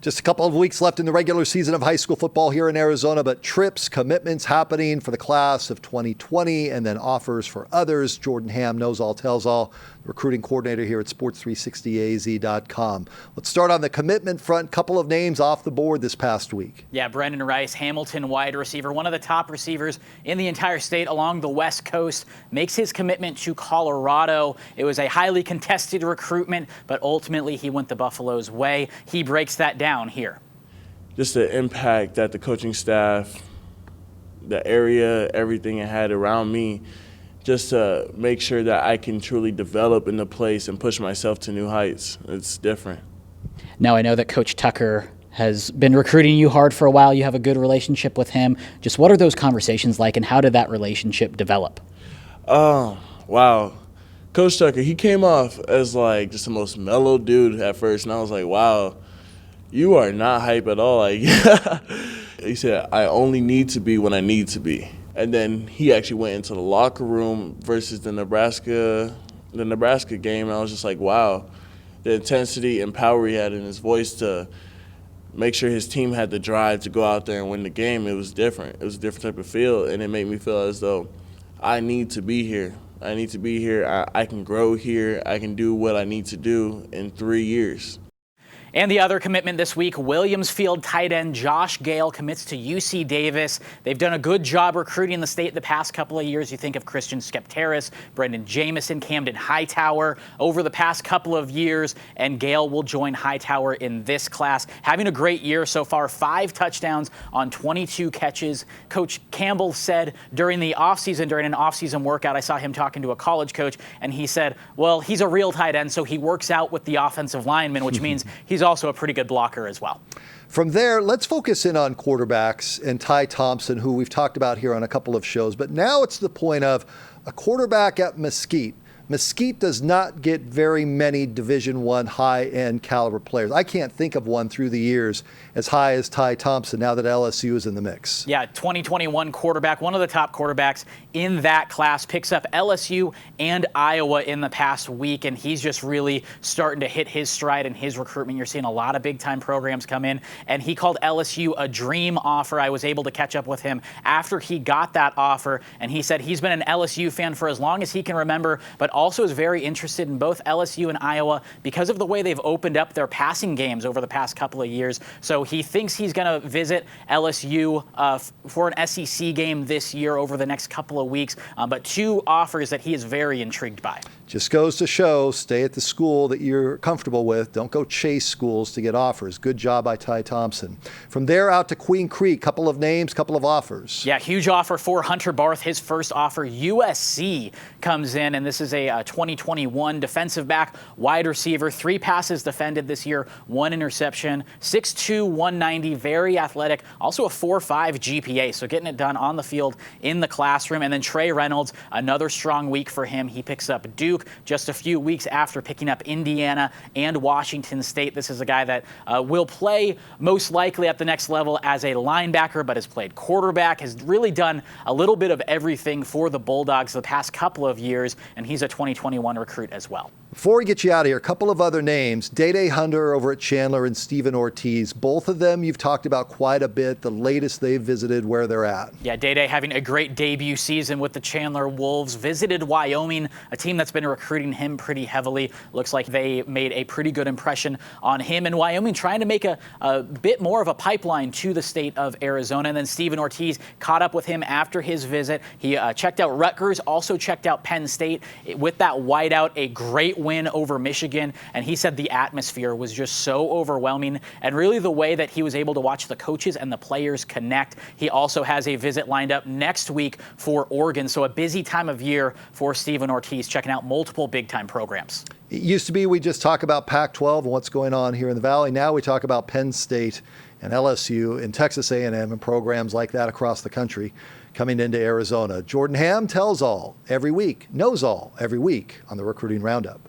Just a couple of weeks left in the regular season of high school football here in Arizona, but trips, commitments happening for the class of 2020 and then offers for others. Jordan Ham knows all, tells all, the recruiting coordinator here at sports360az.com. Let's start on the commitment front. Couple of names off the board this past week. Yeah, Brendan Rice, Hamilton wide receiver, one of the top receivers in the entire state along the West Coast, makes his commitment to Colorado. It was a highly contested recruitment, but ultimately he went the Buffalo's way. He breaks that down here. Just the impact that the coaching staff, the area, everything it had around me, just to make sure that I can truly develop in the place and push myself to new heights. It's different. Now, I know that Coach Tucker has been recruiting you hard for a while. You have a good relationship with him. Just what are those conversations like, and how did that relationship develop? Oh, wow. Coach Tucker, he came off as like just the most mellow dude at first, and I was like, wow, you are not hype at all. Like, he said, I only need to be when I need to be. And then he actually went into the locker room versus the Nebraska game, and I was just like, wow, the intensity and power he had in his voice to make sure his team had the drive to go out there and win the game. It was different. It was a different type of feel, and it made me feel as though I need to be here. I need to be here. I can grow here. I can do what I need to do in 3 years. And the other commitment this week, Williamsfield tight end Josh Gale commits to UC Davis. They've done a good job recruiting the state the past couple of years. You think of Christian Skepteris, Brendan Jamison, Camden Hightower over the past couple of years, and Gale will join Hightower in this class. Having a great year so far, 5 touchdowns on 22 catches. Coach Campbell said during an off-season workout, I saw him talking to a college coach, and he said, well, he's a real tight end, so he works out with the offensive linemen, which means he's also a pretty good blocker as well. From there, let's focus in on quarterbacks and Ty Thompson, who we've talked about here on a couple of shows. But now it's the point of a quarterback at Mesquite. Mesquite does not get very many Division I high-end caliber players. I can't think of one through the years as high as Ty Thompson now that LSU is in the mix. Yeah, 2021 quarterback, one of the top quarterbacks in that class, picks up LSU and Iowa in the past week, and he's just really starting to hit his stride in his recruitment. You're seeing a lot of big-time programs come in, and he called LSU a dream offer. I was able to catch up with him after he got that offer, and he said he's been an LSU fan for as long as he can remember, but also is very interested in both LSU and Iowa because of the way they've opened up their passing games over the past couple of years. So he thinks he's going to visit LSU for an SEC game this year over the next couple of weeks, but 2 offers that he is very intrigued by. Just goes to show, stay at the school that you're comfortable with. Don't go chase schools to get offers. Good job by Ty Thompson. From there out to Queen Creek, couple of names, couple of offers. Yeah, huge offer for Hunter Barth. His first offer, USC, comes in, and this is a 2021 defensive back, wide receiver, 3 passes defended this year, 1 interception, 6'2", 190, very athletic, also a 4.5 GPA, so getting it done on the field in the classroom. And then Trey Reynolds, another strong week for him. He picks up Duke just a few weeks after picking up Indiana and Washington State. This is a guy that will play most likely at the next level as a linebacker, but has played quarterback, has really done a little bit of everything for the Bulldogs the past couple of years, and he's a 2021 recruit as well. Before we get you out of here, a couple of other names. Day Hunter over at Chandler and Stephen Ortiz. Both of them you've talked about quite a bit. The latest they've visited, where they're at. Yeah, Day having a great debut season with the Chandler Wolves. Visited Wyoming, a team that's been recruiting him pretty heavily. Looks like they made a pretty good impression on him. And Wyoming trying to make a bit more of a pipeline to the state of Arizona. And then Stephen Ortiz caught up with him after his visit. He checked out Rutgers, also checked out Penn State. With that whiteout, a great win over Michigan, and he said the atmosphere was just so overwhelming, and really the way that he was able to watch the coaches and the players connect. He also has a visit lined up next week for Oregon, so a busy time of year for Stephen Ortiz, checking out multiple big-time programs. It used to be we just talk about Pac-12 and what's going on here in the Valley. Now we talk about Penn State and LSU and Texas A&M and programs like that across the country coming into Arizona. Jordan Ham tells all every week, knows all every week on the Recruiting Roundup.